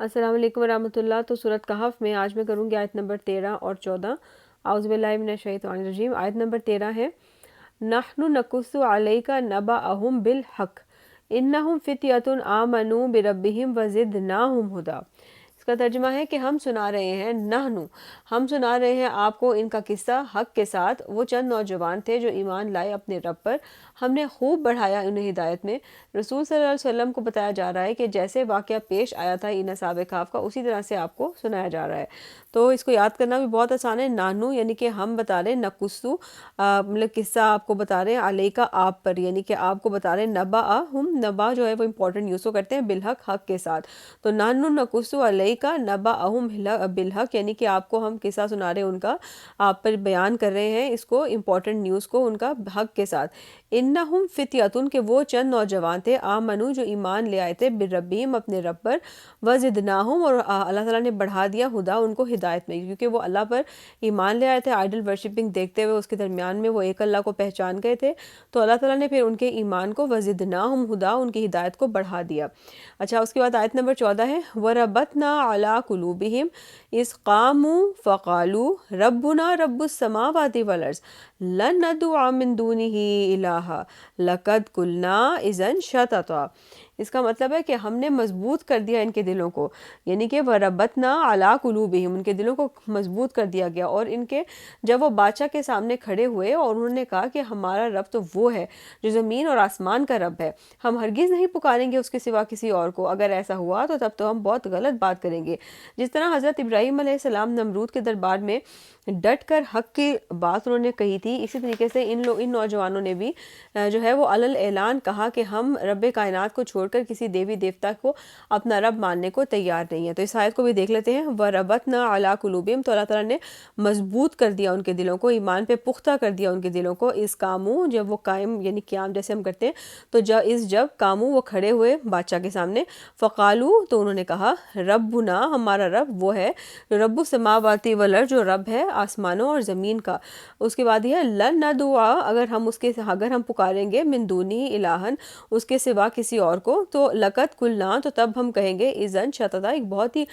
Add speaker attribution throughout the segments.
Speaker 1: السلام علیکم ورحمۃ اللہ۔ تو سورۃ کہف میں آج میں کروں گی آیت نمبر 13 اور 14۔ اعوذ باللہ من الشیطان الرجیم۔ آیت نمبر 13 ہے نحن نقص علیک نبأہم بالحق انہم فتیۃ آمنوا بربہم وزدناہم ہدی۔ اس کا ترجمہ ہے کہ ہم سنا رہے ہیں، ہم سنا رہے ہیں آپ کو ان کا قصہ حق کے ساتھ۔ وہ چند نوجوان تھے جو ایمان لائے اپنے رب پر، ہم نے خوب بڑھایا انہیں ہدایت میں۔ رسول صلی اللہ علیہ وسلم کو بتایا جا رہا ہے کہ جیسے واقعہ پیش آیا تھا ان اصحاب کہف کا، اسی طرح سے آپ کو سنایا جا رہا ہے۔ تو اس کو یاد کرنا بھی بہت آسان ہے۔ نانو یعنی کہ ہم بتا رہے ہیں، نقصو مطلب قصہ آپ کو بتا رہے ہیں، علیکہ آپ پر، یعنی کہ آپ کو بتا رہے ہیں نبأہم، نبا جو ہے وہ امپورٹنٹ یوز کو کرتے ہیں بالحق، حق کے ساتھ۔ تو نانو نقصو علیکہ نبأہم بالحق یعنی کہ آپ کو ہم قصہ سنا رہے ہیں ان کا، آپ پر بیان کر رہے ہیں اس کو، امپورٹنٹ نیوز کو، ان کا حق کے ساتھ۔ انہم فتیۃ کہ وہ چند نوجوان تھے، آمنو جو ایمان لے آئے تھے، بربہم اپنے رب پر، وزدناہم اور اللہ تعالیٰ نے بڑھا دیا، ہدا ان کو ہدایت میں، کیونکہ وہ اللہ پر ایمان لے آئے تھے، آئیڈل ورشپنگ دیکھتے ہوئے اس کے درمیان میں وہ ایک اللہ کو پہچان گئے تھے، تو اللہ تعالیٰ نے پھر ان کے ایمان کو وزدناہم ہدا، ان کی ہدایت کو بڑھا دیا۔ اچھا، اس کے بعد آیت نمبر 14 ہے وَرَبَطْنَا عَلَىٰ قُلُوبِهِمْ إِذْ قَامُوا فَقَالُوا رَبُّنَا رَبُّ السَّمَاوَاتِ وَالْأَرْضِ لَن نَّدْعُوَ مِن دُونِهِ إِلَٰهًا لَقَدْ قُلْنَا إِذًا شَطَطًا۔ اس کا مطلب ہے کہ ہم نے مضبوط کر دیا ان کے دلوں کو، یعنی کہ وَرَبَطْنَا عَلَىٰ قُلُوبِهِمْ، ان کے دلوں کو مضبوط کر دیا گیا، اور ان کے جب وہ بادشاہ کے سامنے کھڑے ہوئے اور انہوں نے کہا کہ ہمارا رب تو وہ ہے جو زمین اور آسمان کا رب ہے، ہم ہرگز نہیں پکاریں گے اس کے سوا کسی اور کو، اگر ایسا ہوا تو تب تو ہم بہت غلط بات کریں گے۔ جس طرح حضرت ابراہیم علیہ السلام نمرود کے دربار میں ڈٹ کر حق کی بات انہوں نے کہی تھی، اسی طریقے سے ان نوجوانوں نے بھی جو ہے وہ علل اعلان کہا کہ ہم رب کائنات کو چھوڑ کر کسی دیوی دیوتا کو اپنا رب ماننے کو تیار نہیں ہے۔ تو اس آیت کو بھی دیکھ لیتے ہیں، وَرَبَطْنَا عَلَىٰ قُلُوبِهِمْ، تو اللہ تعالیٰ نے مضبوط کر دیا ان کے دلوں کو، ایمان پہ پختہ کر دیا ان کے دلوں کو، اس کاموں جب وہ قائم یعنی قیام جیسے ہم کرتے ہیں، تو جب کاموں وہ کھڑے ہوئے بادشاہ کے سامنے، فقالو تو انہوں نے کہا ربنا ہمارا رب وہ ہے جو رب السماوات والارض، جو رب ہے آسمانوں اور زمین کا۔ اس کے بعد یہ لن ندعو، اگر ہم پکاریں گے من دونی الہن، اس کے سوا کسی اور کو، تو لقد قلنا تو تب ہم کہیں گے اذن شططا، ایک بہت ہی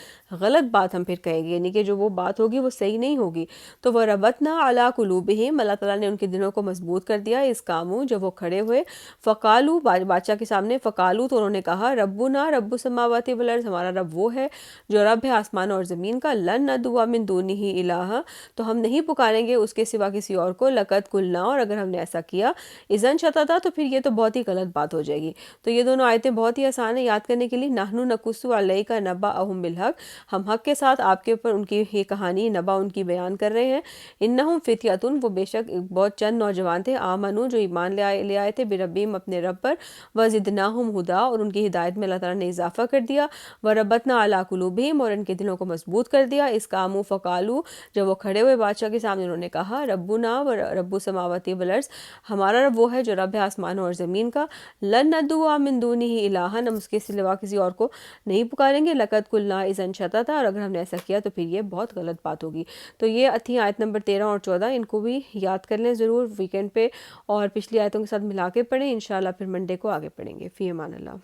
Speaker 1: غلط بات ہم پھر کہیں گے، یعنی کہ جو وہ بات ہوگی وہ صحیح نہیں ہوگی۔ تو وَرَبَطْنَا عَلَىٰ قُلُوبِهِمْ، اللہ تعالیٰ نے ان کے دلوں کو مضبوط کر دیا، اس کاموں جب وہ کھڑے ہوئے، فقالو بادشاہ کے سامنے، فقالو تو انہوں نے کہا ربنا رب السماوات والارض، ہمارا رب وہ ہے جو رب ہے آسمان اور زمین کا، لن ندعو من دونہ الہ، تو ہم نہیں پکاریں گے اس کے سوا کسی اور کو، لقد قلنا، اور اگر ہم نے ایسا کیا، اذن شططا، تو پھر یہ تو بہت ہی غلط بات ہو جائے گی۔ تو یہ دونوں آیتیں بہت ہی آسان ہیں یاد کرنے کے لیے۔ نحن نقص علیک نبأہم بالحق، ہم حق کے ساتھ آپ کے اوپر ان کی یہ کہانی نبا ان کی بیان کر رہے ہیں۔ انہم فتیۃ، وہ بے شک بہت چند نوجوان تھے، آمنو جو ایمان لے آئے تھے، بربہم اپنے رب پر، وزدناہم ہدا، اور ان کی ہدایت میں اللہ تعالیٰ نے اضافہ کر دیا، وربطنا علی قلوبہم، اور ان کے دلوں کو مضبوط کر دیا، اس کامو فقالو جب وہ کھڑے ہوئے بادشاہ کے سامنے، انہوں نے کہا ربنا و رب السماوات والارض، ہمارا رب وہ ہے جو رب ہے آسمانوں اور زمین کا، لن ندعو من دونہ الہا، ہم اس کے سوا کسی اور کو نہیں پکاریں گے، لقد قلنا اذن شططا، اور اگر ہم نے ایسا کیا تو پھر یہ بہت غلط بات ہوگی۔ تو یہ تھی آیت نمبر 13 اور 14، ان کو بھی یاد کر لیں ضرور ویکنڈ پہ، اور پچھلی آیتوں کے ساتھ ملا کے پڑھیں، انشاءاللہ پھر منڈے کو آگے پڑھیں گے۔ فی امان اللہ۔